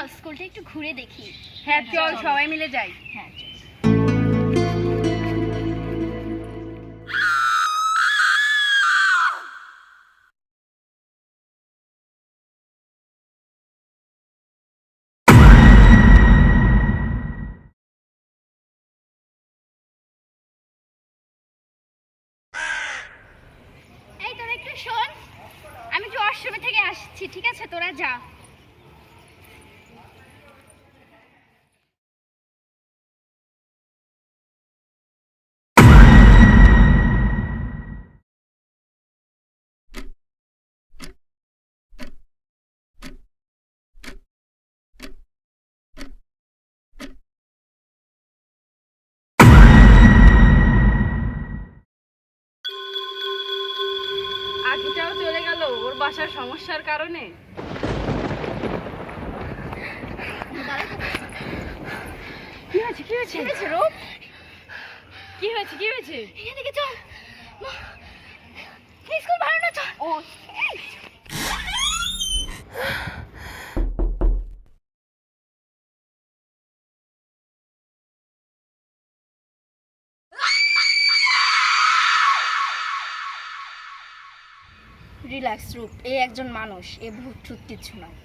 চল স্কুলটা একটু ঘুরে দেখি। হ্যাঁ চল সবাই মিলে যাই। হ্যাঁ চল। এই তোরা একটু শোন, আমি একটু ওয়াশরুমে থেকে আসছি, ঠিক আছে? তোরা যা। আখিটাও চলে গেল ওর বাসার সমস্যার কারণে। কি হয়েছে কি হয়েছে? রূপ, কি হয়েছে কি হয়েছে? এদিকে চল। স্কুল ভালো না, চল। ও রিল্যাক্স রূপ, এ একজন মানুষ, এ ভূত ঠুত কিচ্ছু নয়।